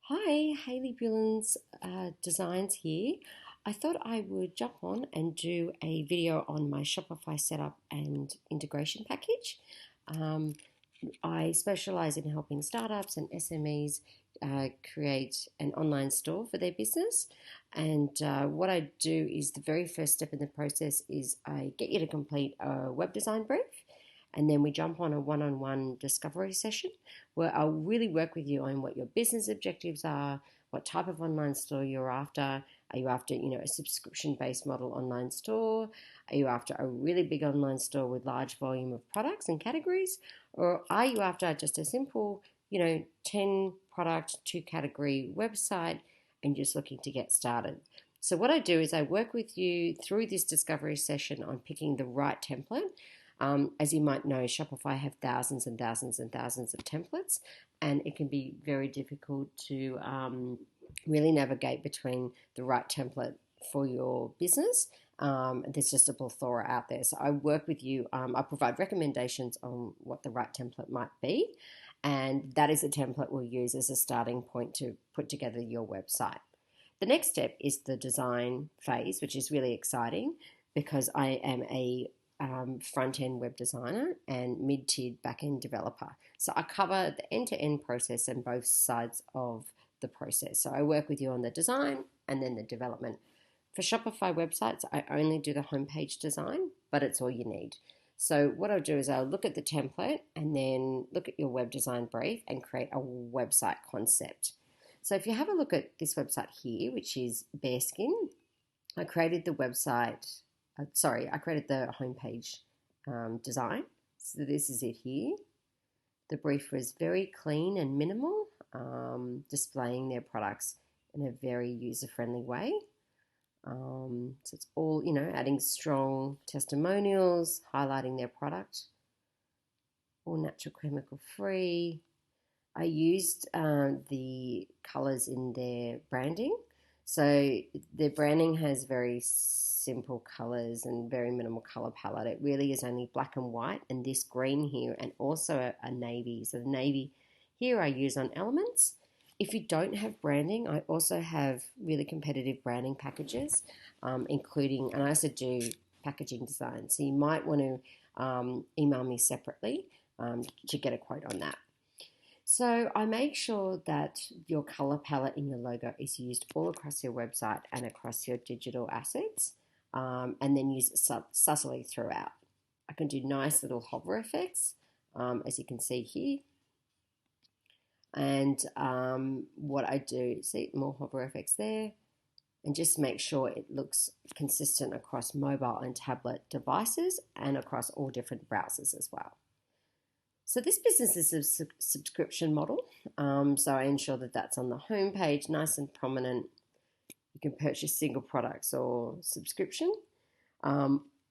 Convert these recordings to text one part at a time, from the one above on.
Hi, Hayley Beullens Designs here. I thought I would jump on and do a video on my Shopify setup and integration package. Um, I specialize in helping startups and SMEs create an online store for their business. And what I do is the very first step in the process is I get you to complete a web design brief. And then we jump on a one-on-one discovery session where I'll really work with you on what your business objectives are, what type of online store you're after. Are you after, a subscription-based model online store? Are you after a really big online store with large volume of products and categories? Or are you after just a simple, 10 product, 2 category website and just looking to get started? So what I do is I work with you through this discovery session on picking the right template. As you might know, Shopify have thousands and thousands and thousands of templates, and it can be very difficult to really navigate between the right template for your business. There's just a plethora out there. So I work with you. I provide recommendations on what the right template might be, and that is a template we'll use as a starting point to put together your website. The next step is the design phase, which is really exciting because I am a front-end web designer and mid-tier back-end developer. So I cover the end-to-end process and both sides of the process. So I work with you on the design and then the development. For Shopify websites, I only do the homepage design, but it's all you need. So what I'll do is I'll look at the template and then look at your web design brief and create a website concept. So if you have a look at this website here, which is Bearskin, I created the website I created the homepage design. So this is it here. The brief was very clean and minimal, displaying their products in a very user-friendly way. So it's all, adding strong testimonials, highlighting their product, all natural chemical free. I used the colors in their branding. So their branding has very simple colors and very minimal color palette. It really is only black and white and this green here and also a navy. So the navy here I use on elements. If you don't have branding, I also have really competitive branding packages, including, and I also do packaging design. So you might want to email me separately to get a quote on that. So I make sure that your color palette in your logo is used all across your website and across your digital assets, and then use it subtly throughout. I can do nice little hover effects, as you can see here. And what I do, see more hover effects there, and just make sure it looks consistent across mobile and tablet devices and across all different browsers as well. So this business is a subscription model. So I ensure that that's on the homepage, nice and prominent. You can purchase single products or subscription.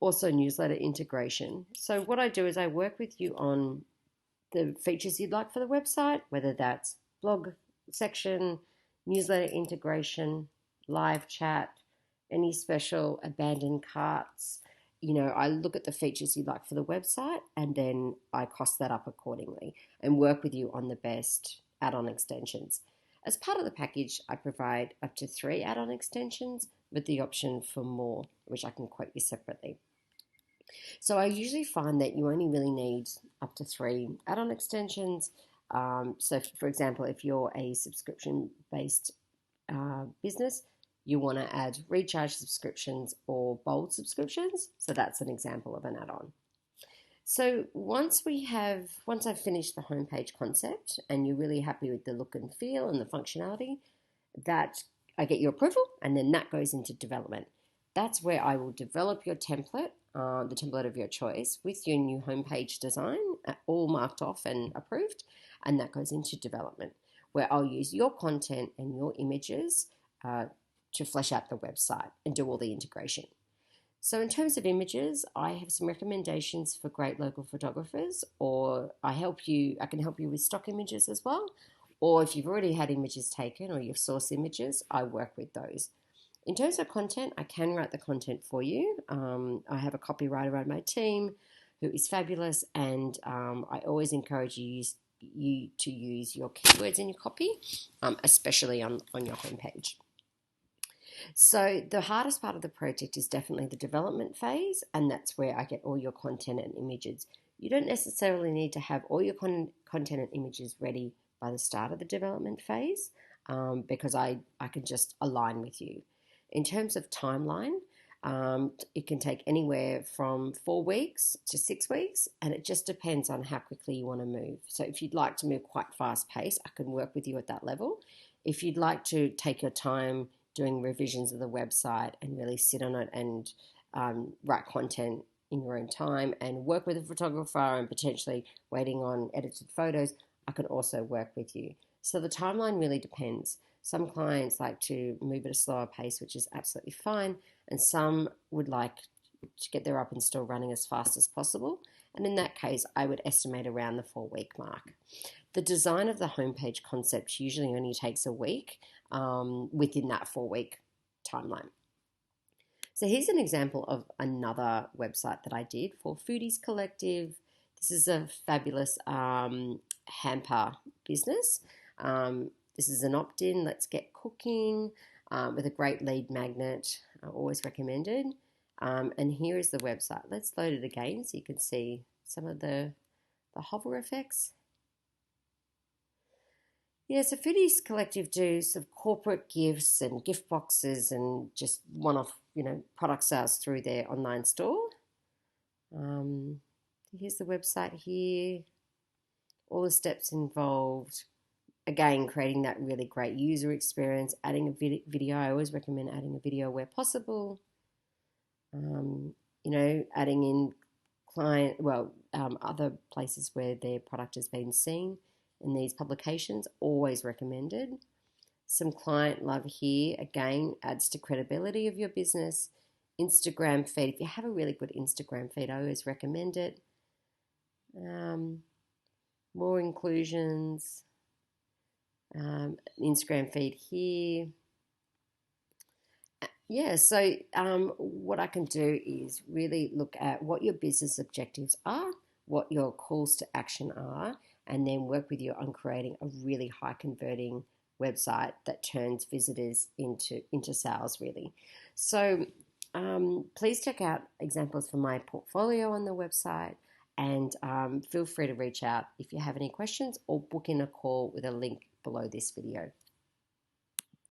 Also newsletter integration. So what I do is I work with you on the features you'd like for the website, whether that's blog section, newsletter integration, live chat, any special abandoned carts. I look at the features you'd like for the website and then I cost that up accordingly and work with you on the best add-on extensions. As part of the package, I provide up to 3 add-on extensions with the option for more, which I can quote you separately. So I usually find that you only really need up to 3 add-on extensions. So for example, if you're a subscription-based business, you want to add recharge subscriptions or bold subscriptions. So that's an example of an add-on. So once I've finished the homepage concept and you're really happy with the look and feel and the functionality, that I get your approval and then that goes into development. That's where I will develop your template, the template of your choice with your new homepage design, all marked off and approved, and that goes into development where I'll use your content and your images to flesh out the website and do all the integration. So in terms of images, I have some recommendations for great local photographers, or I can help you with stock images as well. Or if you've already had images taken or you've sourced images, I work with those. In terms of content, I can write the content for you. I have a copywriter on my team who is fabulous, and I always encourage you you to use your keywords in your copy, especially on your homepage. So the hardest part of the project is definitely the development phase, and that's where I get all your content and images. You don't necessarily need to have all your content and images ready by the start of the development phase, because I can just align with you. In terms of timeline, it can take anywhere from 4 weeks to 6 weeks, and it just depends on how quickly you want to move. So if you'd like to move quite fast paced, I can work with you at that level. If you'd like to take your time doing revisions of the website and really sit on it and write content in your own time and work with a photographer and potentially waiting on edited photos, I can also work with you. So the timeline really depends. Some clients like to move at a slower pace, which is absolutely fine, and some would like to get their up and still running as fast as possible. And in that case, I would estimate around the 4-week mark. The design of the homepage concept usually only takes a week within that 4-week timeline. So here's an example of another website that I did for Foodies Collective. This is a fabulous hamper business. This is an opt-in, let's get cooking, with a great lead magnet, always recommended. And here is the website. Let's load it again so you can see some of the hover effects. Yeah, so Foodies Collective do some corporate gifts and gift boxes and just one-off, product sales through their online store. Here's the website here. All the steps involved. Again, creating that really great user experience, adding a video. I always recommend adding a video where possible. Adding in other places where their product has been seen in these publications, always recommended. Some client love here, again, adds to credibility of your business. Instagram feed, if you have a really good Instagram feed, I always recommend it. More inclusions. Instagram feed here. Yeah, so what I can do is really look at what your business objectives are, what your calls to action are, and then work with you on creating a really high converting website that turns visitors into sales, really. So please check out examples from my portfolio on the website, and feel free to reach out if you have any questions or book in a call with a link below this video.